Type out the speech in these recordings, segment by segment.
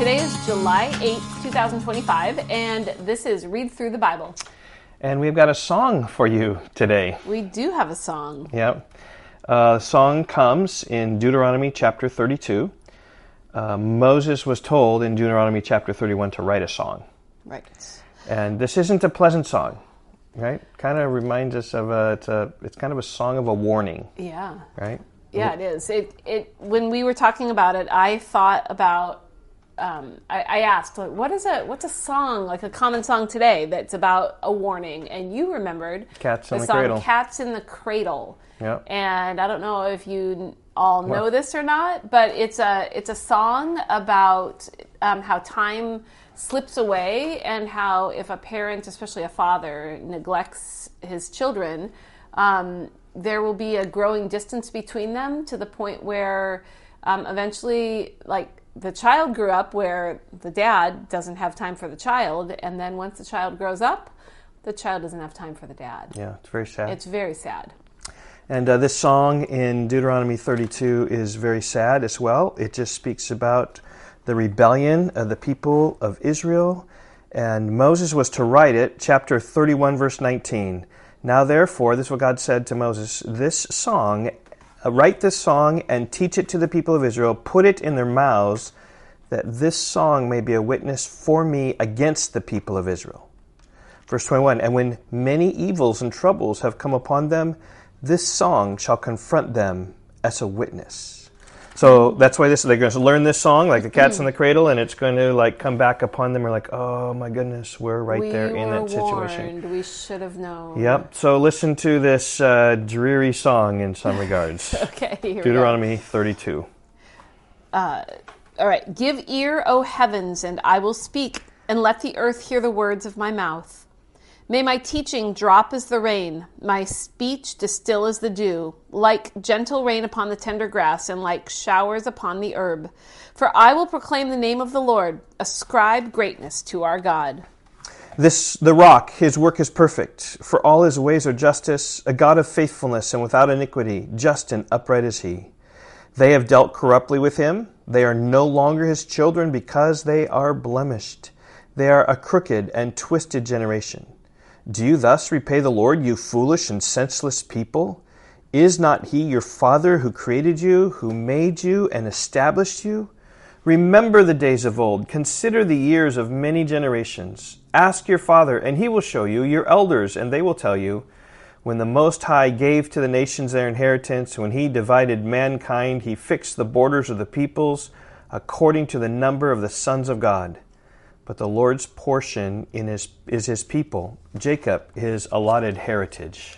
Today is July 8th, 2025, and this is Read Through the Bible. And we've got a song for you today. We do have a song. Yep. The song comes in Deuteronomy chapter 32. Moses was told in Deuteronomy chapter 31 to write a song. Right. And this isn't a pleasant song, right? Kind of reminds us of it's kind of a song of a warning. Yeah. Right? Yeah, it is. When we were talking about it, I thought about, I asked, like, what's a song, like a common song today that's about a warning? And you remembered Cats in the song Cradle. Cats in the Cradle. Yep. And I don't know if you all know this or not, but it's a song about how time slips away and how if a parent, especially a father, neglects his children, there will be a growing distance between them to the point where eventually, like, the child grew up where the dad doesn't have time for the child, and then once the child grows up, the child doesn't have time for the dad. Yeah, it's very sad. It's very sad. And this song in Deuteronomy 32 is very sad as well. It just speaks about the rebellion of the people of Israel. And Moses was to write it, chapter 31, verse 19. Now therefore, this is what God said to Moses, write this song and teach it to the people of Israel, put it in their mouths, that this song may be a witness for me against the people of Israel. Verse 21, and when many evils and troubles have come upon them, this song shall confront them as a witness. So that's why they're going to learn this song, like the Cats in the Cradle, and it's going to like come back upon them. We're like, oh my goodness, we're right there in that situation. Warned. We should have known. Yep. So listen to this dreary song in some regards. Okay. Here Deuteronomy 32. All right. Give ear, O heavens, and I will speak, and let the earth hear the words of my mouth. May my teaching drop as the rain, my speech distill as the dew, like gentle rain upon the tender grass, and like showers upon the herb. For I will proclaim the name of the Lord, ascribe greatness to our God. The rock, his work is perfect, for all his ways are justice, a God of faithfulness and without iniquity, just and upright is he. They have dealt corruptly with him, they are no longer his children because they are blemished. They are a crooked and twisted generation. Do you thus repay the Lord, you foolish and senseless people? Is not he your father who created you, who made you and established you? Remember the days of old. Consider the years of many generations. Ask your father, and he will show you, your elders, and they will tell you. When the Most High gave to the nations their inheritance, when he divided mankind, he fixed the borders of the peoples according to the number of the sons of God. But the Lord's portion is his people, Jacob, his allotted heritage.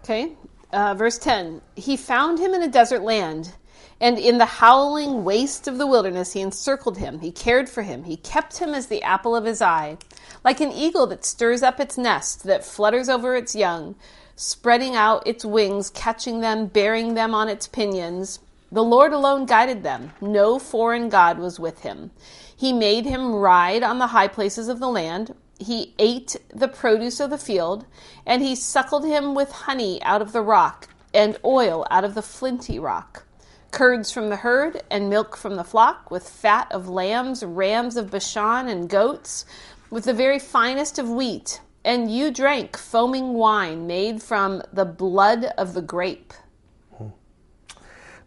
Okay, verse 10. He found him in a desert land, and in the howling waste of the wilderness he encircled him. He cared for him. He kept him as the apple of his eye. Like an eagle that stirs up its nest, that flutters over its young, spreading out its wings, catching them, bearing them on its pinions. The Lord alone guided them. No foreign god was with him. He made him ride on the high places of the land. He ate the produce of the field, and he suckled him with honey out of the rock, and oil out of the flinty rock. Curds from the herd, and milk from the flock, with fat of lambs, rams of Bashan, and goats, with the very finest of wheat. And you drank foaming wine made from the blood of the grape.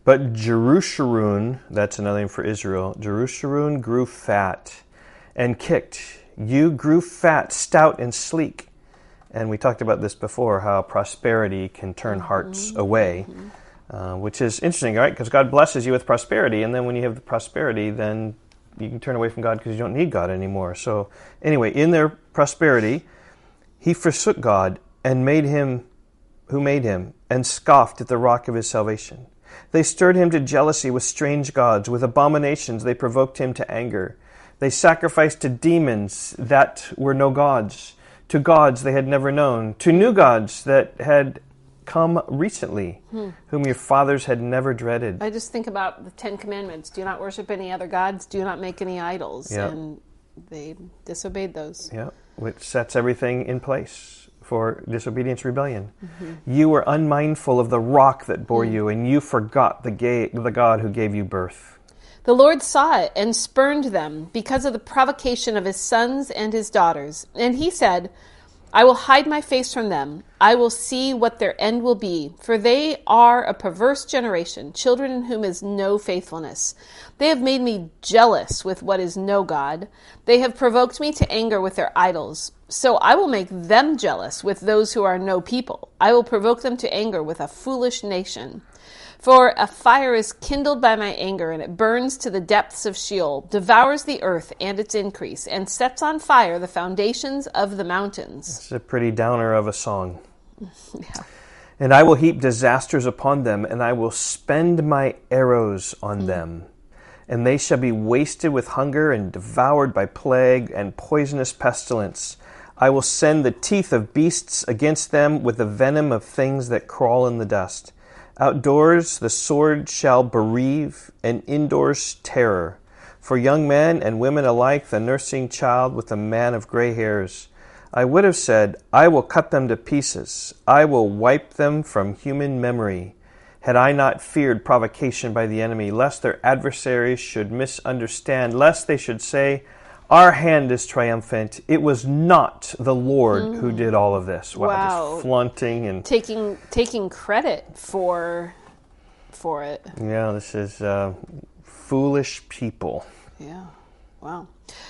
But Jerusalem, that's another name for Israel, Jerusalem grew fat and kicked. You grew fat, stout, and sleek. And we talked about this before, how prosperity can turn hearts away, which is interesting, right? Because God blesses you with prosperity, and then when you have the prosperity, then you can turn away from God because you don't need God anymore. So anyway, in their prosperity, he forsook God and made him who made him, and scoffed at the rock of his salvation. They stirred him to jealousy with strange gods. With abominations they provoked him to anger. They sacrificed to demons that were no gods, to gods they had never known, to new gods that had come recently, whom your fathers had never dreaded. I just think about the Ten Commandments. Do not worship any other gods. Do not make any idols. Yep. And they disobeyed those. Yeah, which sets everything in place for disobedience, rebellion. You were unmindful of the rock that bore you, and you forgot the God who gave you birth. The Lord saw it and spurned them because of the provocation of his sons and his daughters. And he said, I will hide my face from them. I will see what their end will be, for they are a perverse generation, children in whom is no faithfulness. They have made me jealous with what is no God. They have provoked me to anger with their idols. So I will make them jealous with those who are no people. I will provoke them to anger with a foolish nation. For a fire is kindled by my anger, and it burns to the depths of Sheol, devours the earth and its increase, and sets on fire the foundations of the mountains. It's a pretty downer of a song. Yeah. And I will heap disasters upon them, and I will spend my arrows on them. And they shall be wasted with hunger and devoured by plague and poisonous pestilence. I will send the teeth of beasts against them with the venom of things that crawl in the dust. Outdoors the sword shall bereave, and indoors terror. For young men and women alike, the nursing child with a man of gray hairs. I would have said, I will cut them to pieces. I will wipe them from human memory. Had I not feared provocation by the enemy, lest their adversaries should misunderstand, lest they should say, our hand is triumphant. It was not the Lord who did all of this. Wow. Just flaunting and taking credit for it. Yeah, this is foolish people. Yeah. Wow.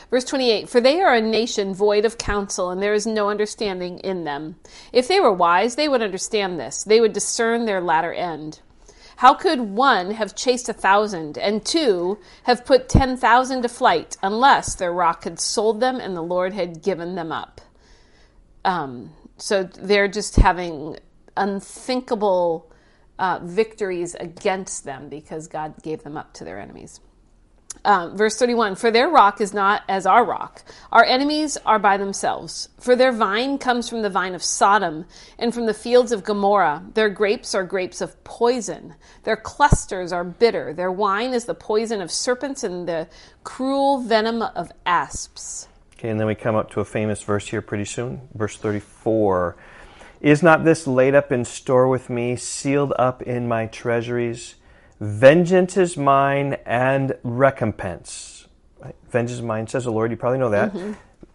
Verse 28, for they are a nation void of counsel, and there is no understanding in them. If they were wise, they would understand this. They would discern their latter end. How could one have chased 1,000, and two have put 10,000 to flight, unless their rock had sold them and the Lord had given them up? So they're just having unthinkable victories against them because God gave them up to their enemies. Verse 31, for their rock is not as our rock. Our enemies are by themselves. For their vine comes from the vine of Sodom and from the fields of Gomorrah. Their grapes are grapes of poison. Their clusters are bitter. Their wine is the poison of serpents and the cruel venom of asps. Okay, and then we come up to a famous verse here pretty soon. Verse 34. Is not this laid up in store with me, sealed up in my treasuries? Vengeance is mine and recompense. Right? Vengeance is mine, says the Lord. You probably know that.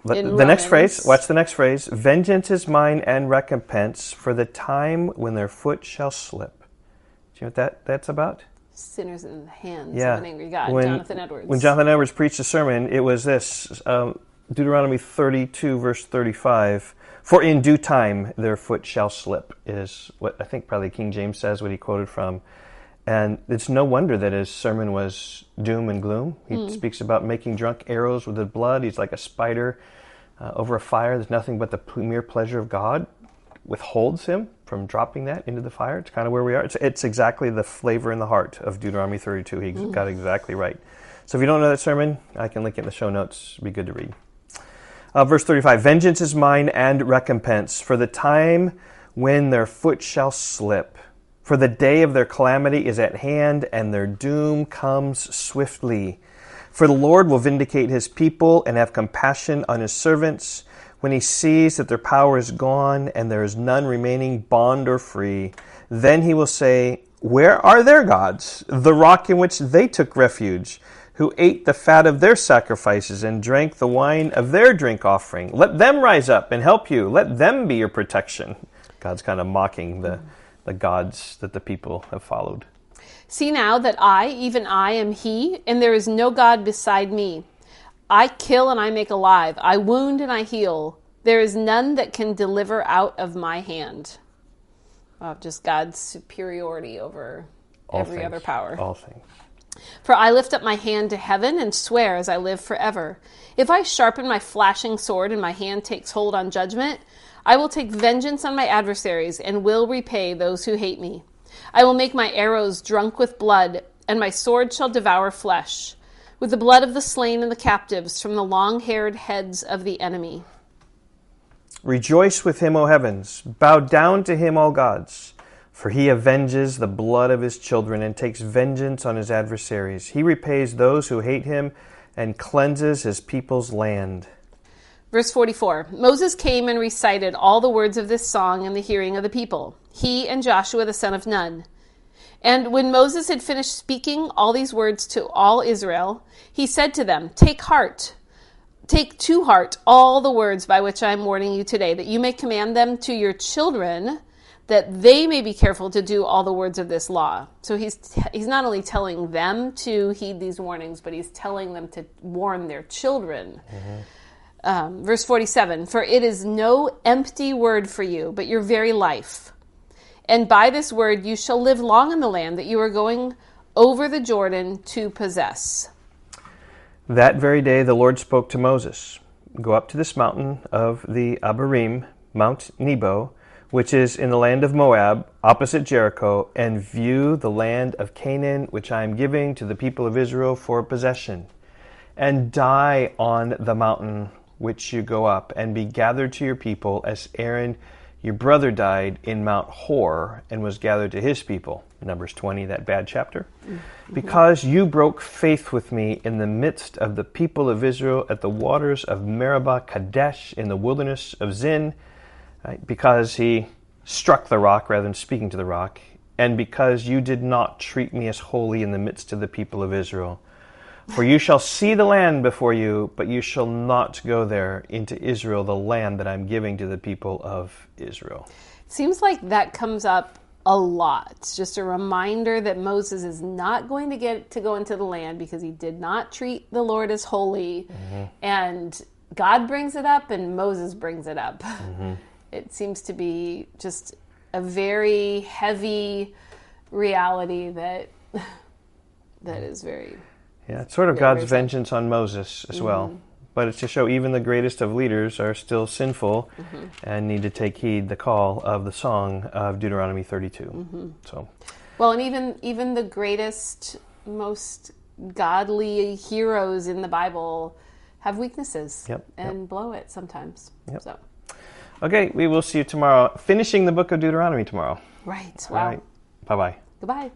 The next phrase, watch the next phrase. Vengeance is mine and recompense for the time when their foot shall slip. Do you know what that's about? Sinners in the hands of an angry God, Jonathan Edwards. When Jonathan Edwards preached a sermon, it was this, Deuteronomy 32, verse 35. For in due time their foot shall slip, is what I think probably King James says, what he quoted from. And it's no wonder that his sermon was doom and gloom. He speaks about making drunk arrows with his blood. He's like a spider over a fire. There's nothing but the mere pleasure of God withholds him from dropping that into the fire. It's kind of where we are. It's exactly the flavor in the heart of Deuteronomy 32. He got exactly right. So if you don't know that sermon, I can link it in the show notes. It'd be good to read. Verse 35, vengeance is mine and recompense for the time when their foot shall slip. For the day of their calamity is at hand, and their doom comes swiftly. For the Lord will vindicate his people and have compassion on his servants when he sees that their power is gone and there is none remaining, bond or free. Then he will say, where are their gods, the rock in which they took refuge, who ate the fat of their sacrifices and drank the wine of their drink offering? Let them rise up and help you. Let them be your protection. God's kind of mocking the gods that the people have followed. See now that I, even I, am he, and there is no God beside me. I kill and I make alive. I wound and I heal. There is none that can deliver out of my hand. Just God's superiority over every other power. All things. For I lift up my hand to heaven and swear as I live forever. If I sharpen my flashing sword and my hand takes hold on judgment, I will take vengeance on my adversaries and will repay those who hate me. I will make my arrows drunk with blood, and my sword shall devour flesh, with the blood of the slain and the captives from the long-haired heads of the enemy. Rejoice with him, O heavens. Bow down to him, all gods. For he avenges the blood of his children and takes vengeance on his adversaries. He repays those who hate him and cleanses his people's land. Verse 44, Moses came and recited all the words of this song in the hearing of the people, he and Joshua the son of Nun. And when Moses had finished speaking all these words to all Israel, he said to them, Take to heart all the words by which I am warning you today, that you may command them to your children, that they may be careful to do all the words of this law. So he's not only telling them to heed these warnings, but he's telling them to warn their children. Verse 47, For it is no empty word for you, but your very life. And by this word you shall live long in the land that you are going over the Jordan to possess. That very day the Lord spoke to Moses, Go up to this mountain of the Abarim, Mount Nebo, which is in the land of Moab, opposite Jericho, and view the land of Canaan, which I am giving to the people of Israel for possession. And die on the mountain which you go up, and be gathered to your people, as Aaron your brother died in Mount Hor, and was gathered to his people. Numbers 20, that bad chapter. Because you broke faith with me in the midst of the people of Israel at the waters of Meribah Kadesh in the wilderness of Zin, because he struck the rock rather than speaking to the rock, and because you did not treat me as holy in the midst of the people of Israel. For you shall see the land before you, but you shall not go there into Israel, the land that I'm giving to the people of Israel. Seems like that comes up a lot. It's just a reminder that Moses is not going to get to go into the land because he did not treat the Lord as holy. And God brings it up and Moses brings it up. It seems to be just a very heavy reality that is very... Yeah, it's sort of God's vengeance on Moses as well. But it's to show even the greatest of leaders are still sinful and need to take heed the call of the song of Deuteronomy 32. So, well, and even the greatest, most godly heroes in the Bible have weaknesses and blow it sometimes. So, okay, we will see you tomorrow, finishing the book of Deuteronomy tomorrow. Right. Wow. All right. Bye-bye. Goodbye.